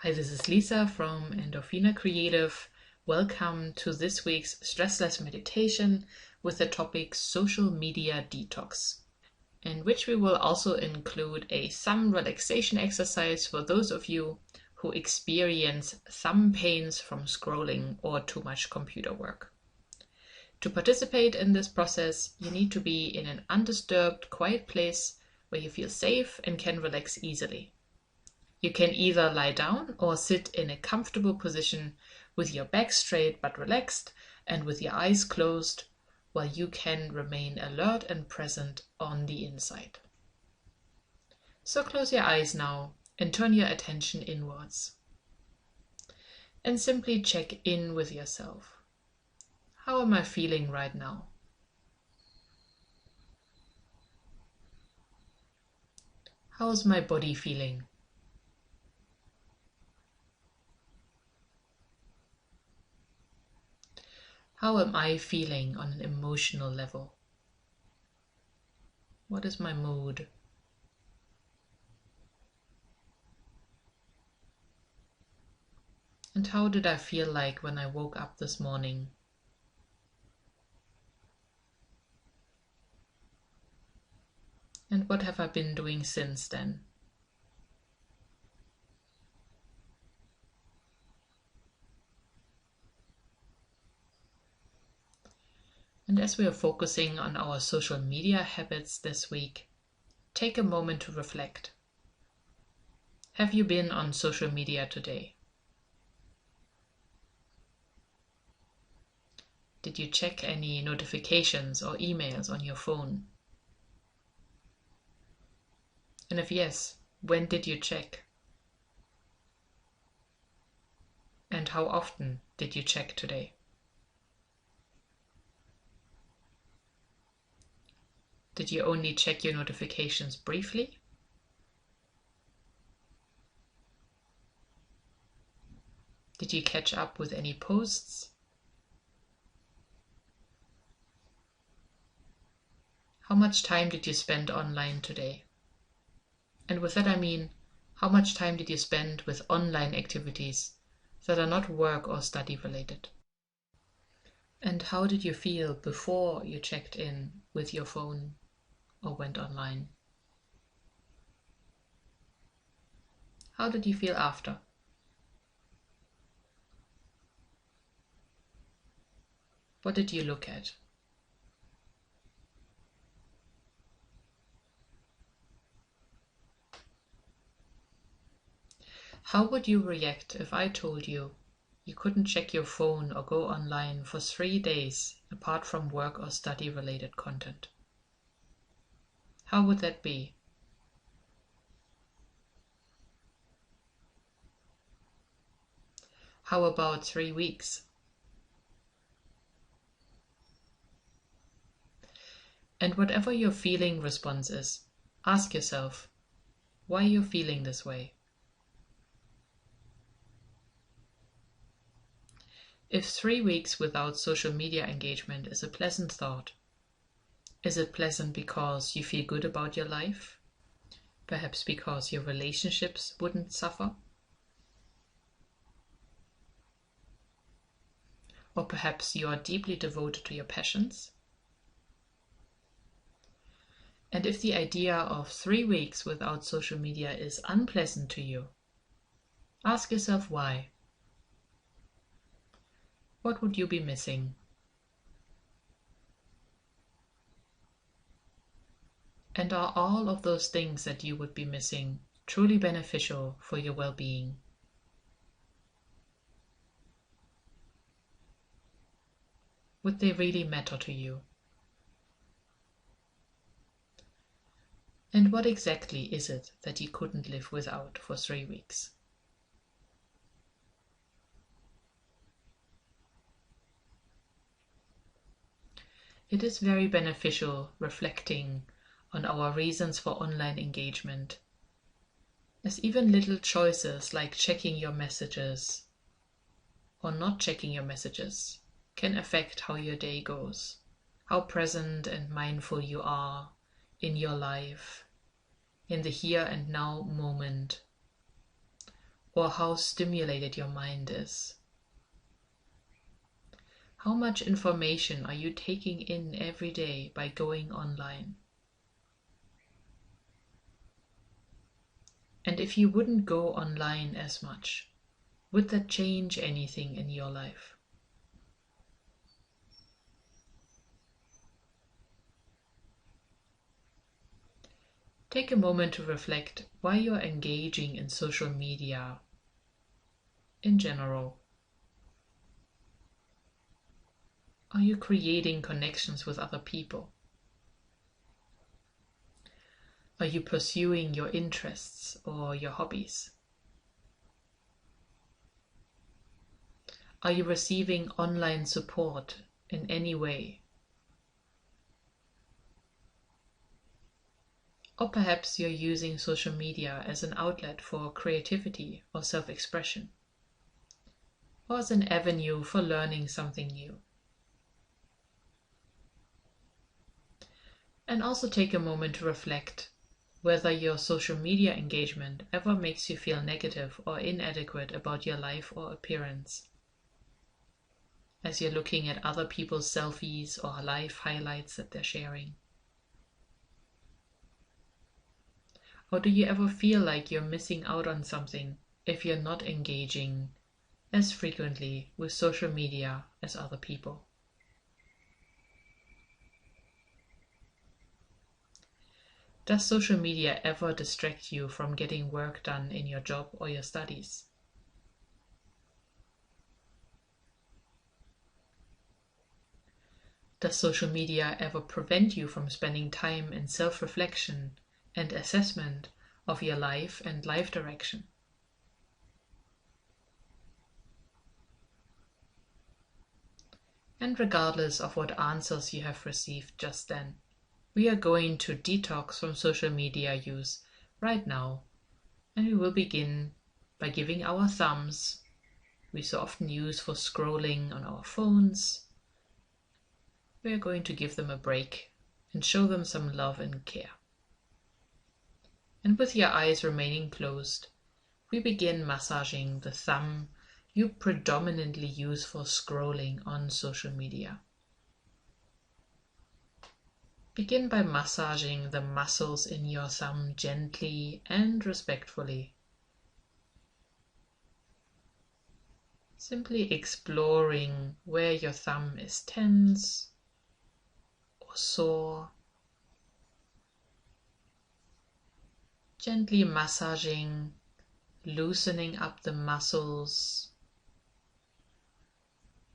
Hi, this is Lisa from Endorphina Creative. Welcome to this week's stressless meditation with the topic social media detox, in which we will also include a thumb relaxation exercise for those of you who experience thumb pains from scrolling or too much computer work. To participate in this process, you need to be in an undisturbed, quiet place where you feel safe and can relax easily. You can either lie down or sit in a comfortable position with your back straight but relaxed and with your eyes closed, while you can remain alert and present on the inside. So close your eyes now and turn your attention inwards. And simply check in with yourself. How am I feeling right now? How is my body feeling? How am I feeling on an emotional level? What is my mood? And how did I feel like when I woke up this morning? And what have I been doing since then? And as we are focusing on our social media habits this week, take a moment to reflect. Have you been on social media today? Did you check any notifications or emails on your phone? And if yes, when did you check? And how often did you check today? Did you only check your notifications briefly? Did you catch up with any posts? How much time did you spend online today? And with that I mean, how much time did you spend with online activities that are not work or study related? And how did you feel before you checked in with your phone or went online? How did you feel after? What did you look at? How would you react if I told you you couldn't check your phone or go online for 3 days apart from work or study related content? How would that be? How about 3 weeks? And whatever your feeling response is, ask yourself why you're feeling this way. If 3 weeks without social media engagement is a pleasant thought, is it pleasant because you feel good about your life? Perhaps because your relationships wouldn't suffer? Or perhaps you are deeply devoted to your passions? And if the idea of 3 weeks without social media is unpleasant to you, ask yourself why. What would you be missing? And are all of those things that you would be missing truly beneficial for your well-being? Would they really matter to you? And what exactly is it that you couldn't live without for 3 weeks? It is very beneficial reflecting on our reasons for online engagement, as even little choices like checking your messages or not checking your messages can affect how your day goes, how present and mindful you are in your life, in the here and now moment, or how stimulated your mind is. How much information are you taking in every day by going online? And if you wouldn't go online as much, would that change anything in your life? Take a moment to reflect why you're engaging in social media in general. Are you creating connections with other people? Are you pursuing your interests or your hobbies? Are you receiving online support in any way? Or perhaps you're using social media as an outlet for creativity or self-expression, or as an avenue for learning something new. And also take a moment to reflect whether your social media engagement ever makes you feel negative or inadequate about your life or appearance, as you're looking at other people's selfies or life highlights that they're sharing. Or do you ever feel like you're missing out on something if you're not engaging as frequently with social media as other people? Does social media ever distract you from getting work done in your job or your studies? Does social media ever prevent you from spending time in self-reflection and assessment of your life and life direction? And regardless of what answers you have received just then, we are going to detox from social media use right now, and we will begin by giving our thumbs, we so often use for scrolling on our phones. We are going to give them a break and show them some love and care. And with your eyes remaining closed, we begin massaging the thumb you predominantly use for scrolling on social media. Begin by massaging the muscles in your thumb gently and respectfully. Simply exploring where your thumb is tense or sore. Gently massaging, loosening up the muscles,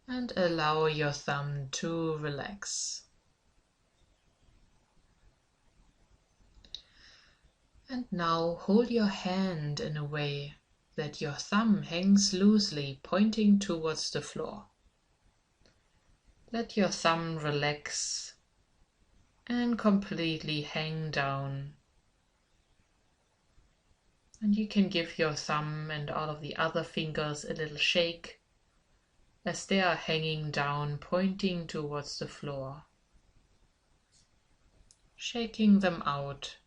and allow your thumb to relax. And now hold your hand in a way that your thumb hangs loosely, pointing towards the floor. Let your thumb relax and completely hang down. And you can give your thumb and all of the other fingers a little shake as they are hanging down, pointing towards the floor. Shaking them out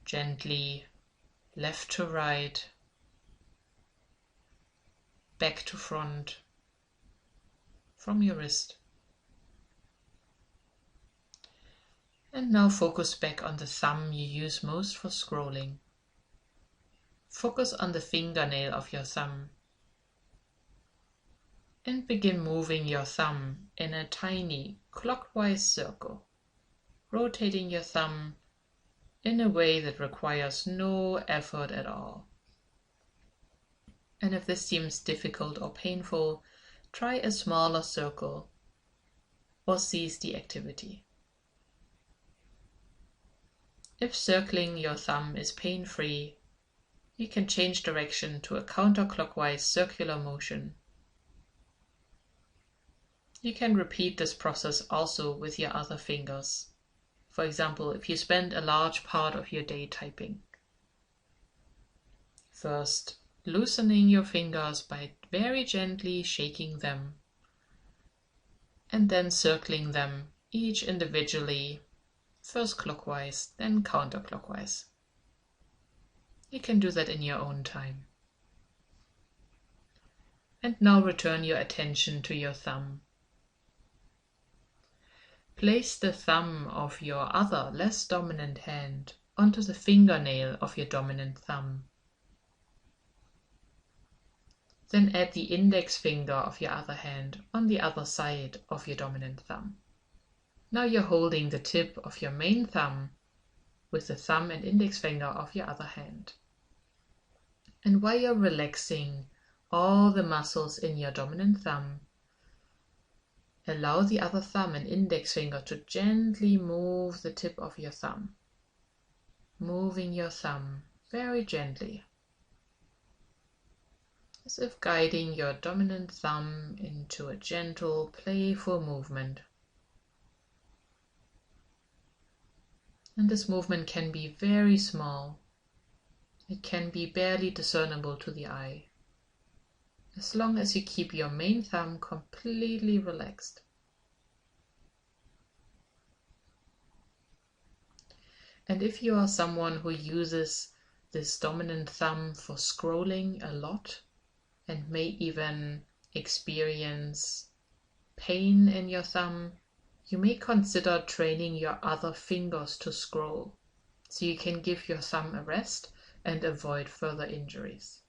gently, left to right, back to front, from your wrist. And now focus back on the thumb you use most for scrolling. Focus on the fingernail of your thumb and begin moving your thumb in a tiny clockwise circle, rotating your thumb in a way that requires no effort at all. And if this seems difficult or painful, try a smaller circle or cease the activity. If circling your thumb is pain-free, you can change direction to a counterclockwise circular motion. You can repeat this process also with your other fingers. For example, if you spend a large part of your day typing. First, loosening your fingers by very gently shaking them, and then circling them each individually, first clockwise, then counterclockwise. You can do that in your own time. And now return your attention to your thumb. Place the thumb of your other, less dominant hand onto the fingernail of your dominant thumb. Then add the index finger of your other hand on the other side of your dominant thumb. Now you're holding the tip of your main thumb with the thumb and index finger of your other hand. And while you're relaxing all the muscles in your dominant thumb, allow the other thumb and index finger to gently move the tip of your thumb, moving your thumb very gently, as if guiding your dominant thumb into a gentle, playful movement. And this movement can be very small. It can be barely discernible to the eye, as long as you keep your main thumb completely relaxed. And if you are someone who uses this dominant thumb for scrolling a lot, and may even experience pain in your thumb, you may consider training your other fingers to scroll, so you can give your thumb a rest and avoid further injuries.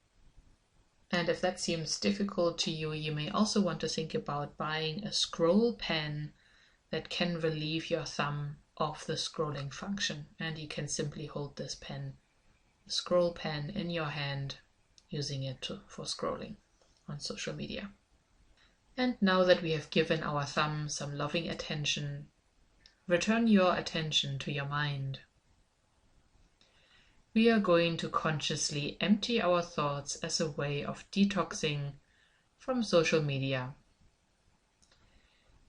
And if that seems difficult to you, you may also want to think about buying a scroll pen that can relieve your thumb of the scrolling function, and you can simply hold this pen, the scroll pen, in your hand, using it for scrolling on social media. And now that we have given our thumb some loving attention, return your attention to your mind. We are going to consciously empty our thoughts as a way of detoxing from social media.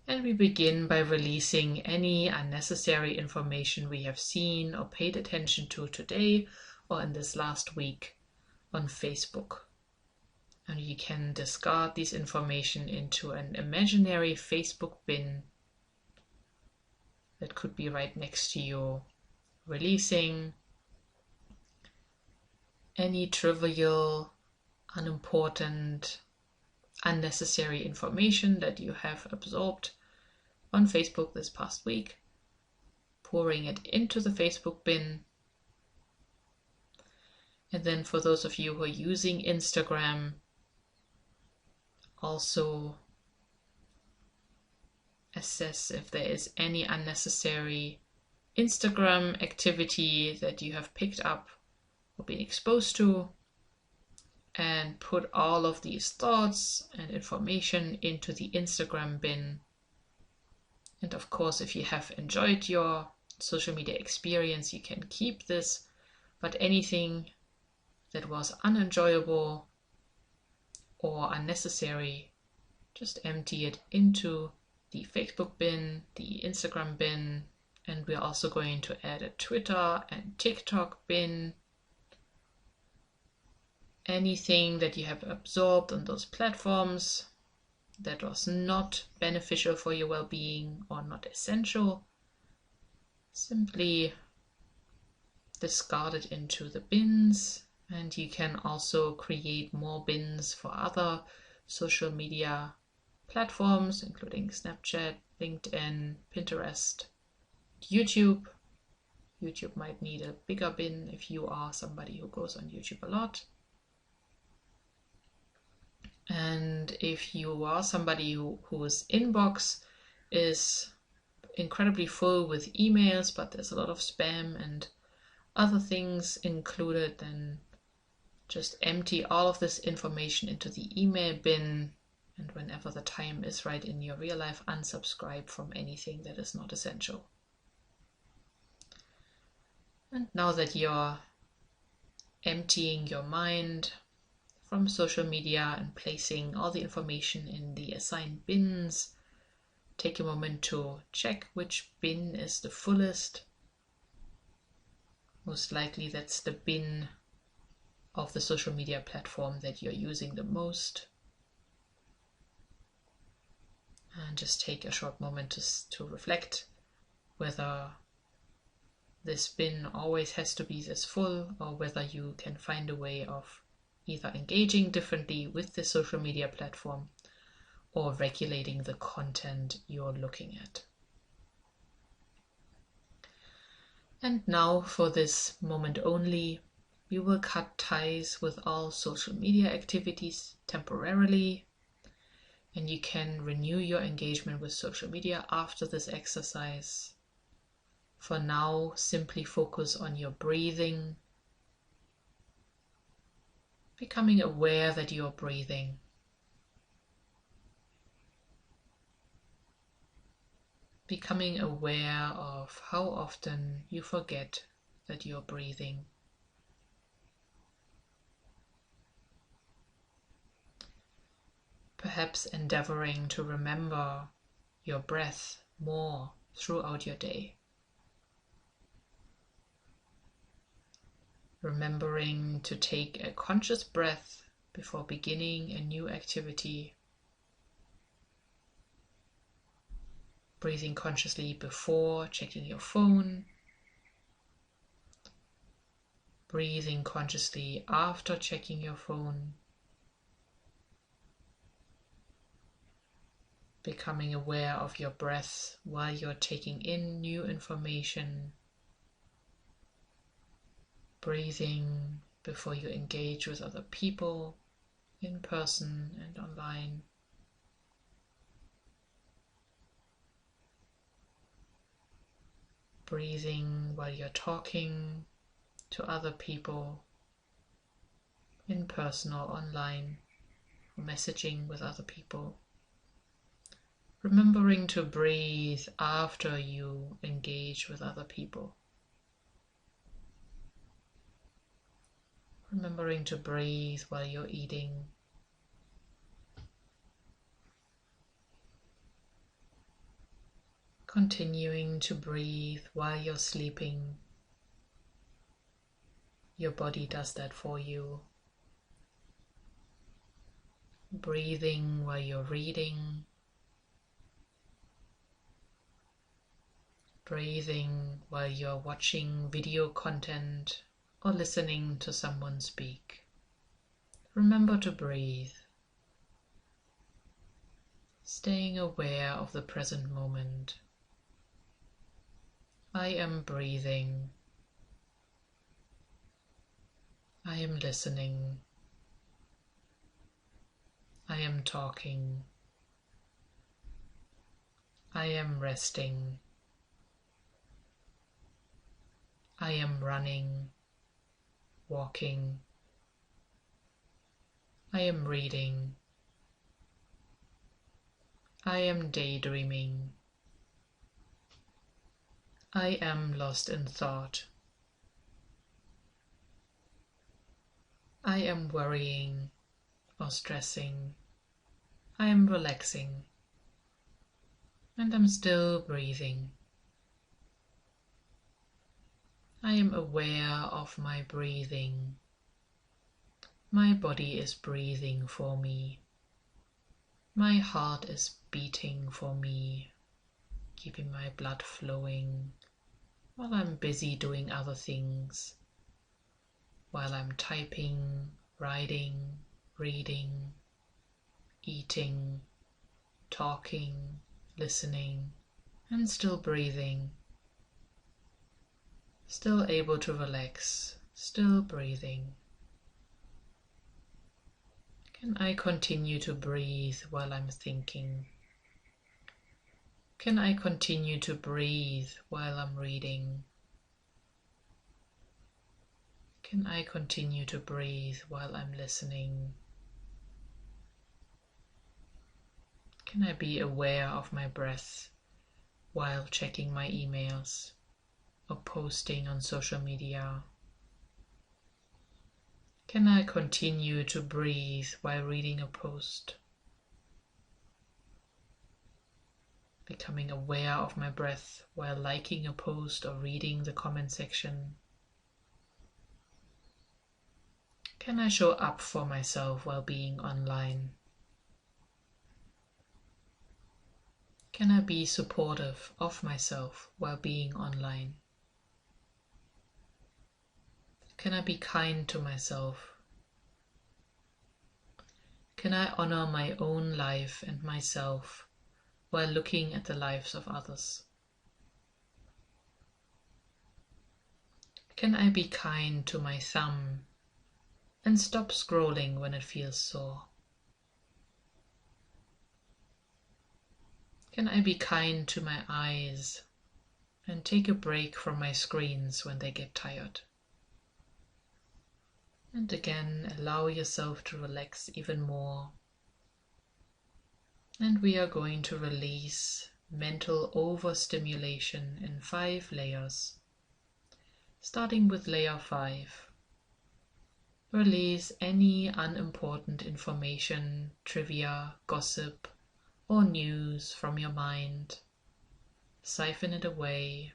And we begin by releasing any unnecessary information we have seen or paid attention to today or in this last week on Facebook. And you can discard this information into an imaginary Facebook bin that could be right next to you, releasing any trivial, unimportant, unnecessary information that you have absorbed on Facebook this past week, pouring it into the Facebook bin. And then for those of you who are using Instagram, also assess if there is any unnecessary Instagram activity that you have picked up or been exposed to, and put all of these thoughts and information into the Instagram bin. And of course, if you have enjoyed your social media experience, you can keep this, but anything that was unenjoyable or unnecessary, just empty it into the Facebook bin, the Instagram bin, and we're also going to add a Twitter and TikTok bin. Anything that you have absorbed on those platforms that was not beneficial for your well-being or not essential, simply discard it into the bins. And you can also create more bins for other social media platforms, including Snapchat, LinkedIn, Pinterest, YouTube. YouTube might need a bigger bin if you are somebody who goes on YouTube a lot. And if you are somebody whose inbox is incredibly full with emails, but there's a lot of spam and other things included, then just empty all of this information into the email bin, and whenever the time is right in your real life, unsubscribe from anything that is not essential. And now that you're emptying your mind from social media and placing all the information in the assigned bins, take a moment to check which bin is the fullest. Most likely that's the bin of the social media platform that you're using the most. And just take a short moment to reflect whether this bin always has to be this full, or whether you can find a way of either engaging differently with the social media platform or regulating the content you're looking at. And now, for this moment only, we will cut ties with all social media activities temporarily, and you can renew your engagement with social media after this exercise. For now, simply focus on your breathing, becoming aware that you're breathing. Becoming aware of how often you forget that you're breathing. Perhaps endeavoring to remember your breath more throughout your day. Remembering to take a conscious breath before beginning a new activity. Breathing consciously before checking your phone. Breathing consciously after checking your phone. Becoming aware of your breath while you're taking in new information. Breathing before you engage with other people, in person and online. Breathing while you're talking to other people, in person or online, or messaging with other people. Remembering to breathe after you engage with other people. Remembering to breathe while you're eating. Continuing to breathe while you're sleeping. Your body does that for you. Breathing while you're reading. Breathing while you're watching video content or listening to someone speak. Remember to breathe. Staying aware of the present moment. I am breathing. I am listening. I am talking. I am resting. I am running, walking. I am reading. I am daydreaming. I am lost in thought. I am worrying or stressing. I am relaxing. And I'm still breathing. I am aware of my breathing. My body is breathing for me. My heart is beating for me, keeping my blood flowing while I'm busy doing other things, while I'm typing, writing, reading, eating, talking, listening, and still breathing. Still able to relax, still breathing. Can I continue to breathe while I'm thinking? Can I continue to breathe while I'm reading? Can I continue to breathe while I'm listening? Can I be aware of my breath while checking my emails or posting on social media? Can I continue to breathe while reading a post? Becoming aware of my breath while liking a post or reading the comment section. Can I show up for myself while being online? Can I be supportive of myself while being online? Can I be kind to myself Can I honor my own life and myself while looking at the lives of others? Can I be kind to my thumb and stop scrolling when it feels sore? Can I be kind to my eyes and take a break from my screens when they get tired? And again, allow yourself to relax even more. And we are going to release mental overstimulation in 5 layers. Starting with layer 5. Release any unimportant information, trivia, gossip, or news from your mind. Siphon it away.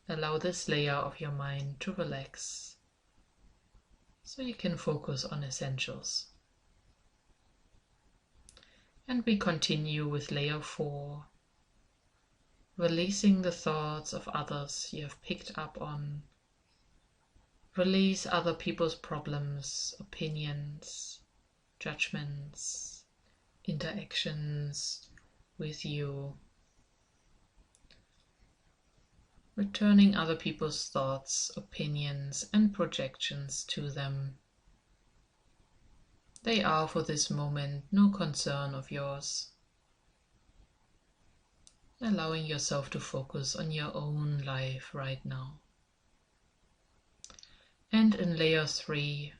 Allow this layer of your mind to relax, so you can focus on essentials. And we continue with layer 4, releasing the thoughts of others you have picked up on. Release other people's problems, opinions, judgments, interactions with you. Returning other people's thoughts, opinions, and projections to them. They are for this moment no concern of yours. Allowing yourself to focus on your own life right now. And in layer 3,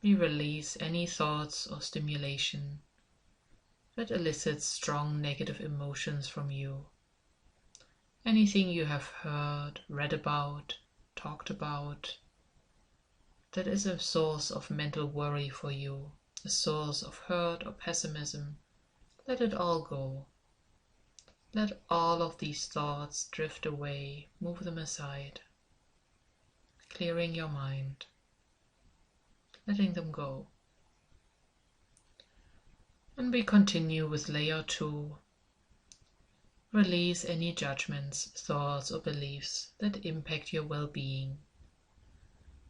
we release any thoughts or stimulation that elicits strong negative emotions from you. Anything you have heard, read about, talked about, that is a source of mental worry for you, a source of hurt or pessimism, let it all go. Let all of these thoughts drift away, move them aside, clearing your mind, letting them go. And we continue with layer 2. Release any judgments, thoughts, or beliefs that impact your well-being.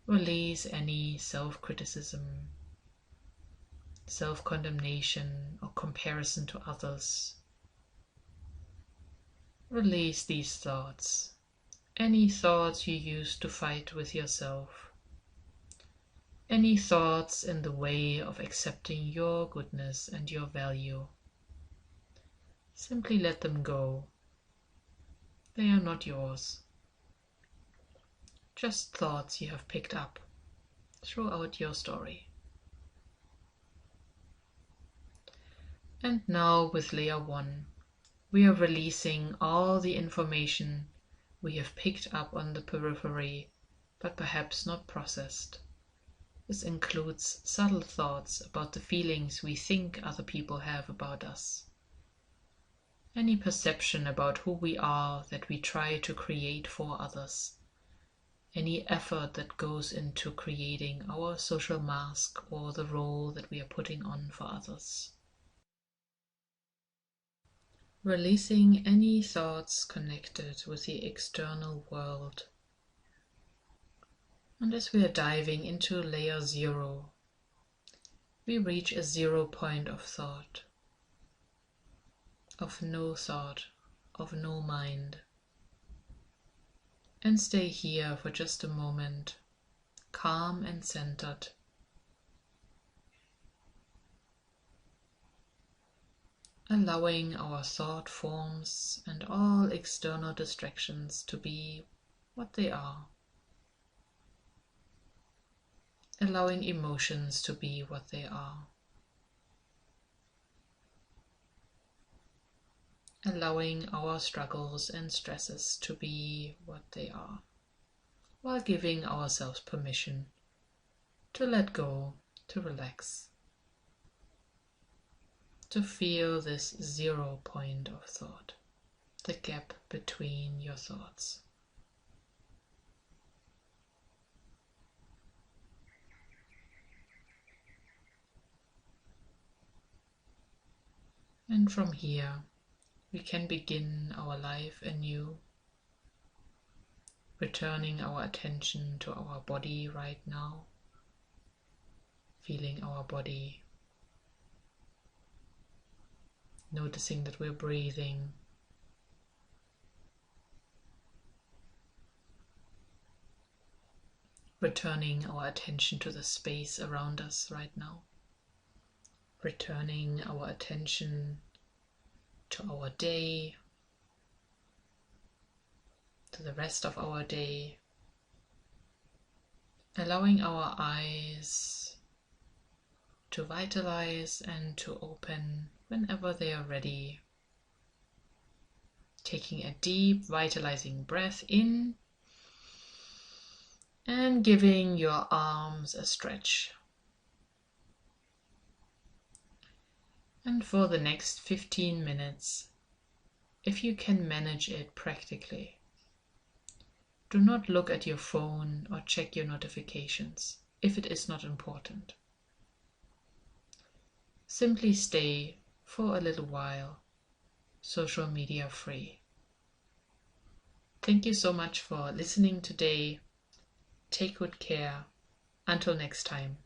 Release any self-criticism, self-condemnation, or comparison to others. Release these thoughts, any thoughts you use to fight with yourself, any thoughts in the way of accepting your goodness and your value. Simply let them go. They are not yours. Just thoughts you have picked up throughout your story. And now with layer 1, we are releasing all the information we have picked up on the periphery, but perhaps not processed. This includes subtle thoughts about the feelings we think other people have about us. Any perception about who we are that we try to create for others. Any effort that goes into creating our social mask or the role that we are putting on for others. Releasing any thoughts connected with the external world. And as we are diving into layer 0, we reach a 0 point of thought. Of no thought, of no mind. And stay here for just a moment, calm and centered. Allowing our thought forms and all external distractions to be what they are. Allowing emotions to be what they are. Allowing our struggles and stresses to be what they are, while giving ourselves permission to let go, to relax, to feel this 0 point of thought, the gap between your thoughts. And from here, we can begin our life anew, returning our attention to our body right now, feeling our body noticing that we're breathing. Returning our attention to the space around us right now. Returning our attention to our day, to the rest of our day. Allowing our eyes to vitalize and to open whenever they are ready. Taking a deep, vitalizing breath in and giving your arms a stretch. And for the next 15 minutes, if you can manage it practically, do not look at your phone or check your notifications if it is not important. Simply stay for a little while, social media free. Thank you so much for listening today. Take good care. Until next time.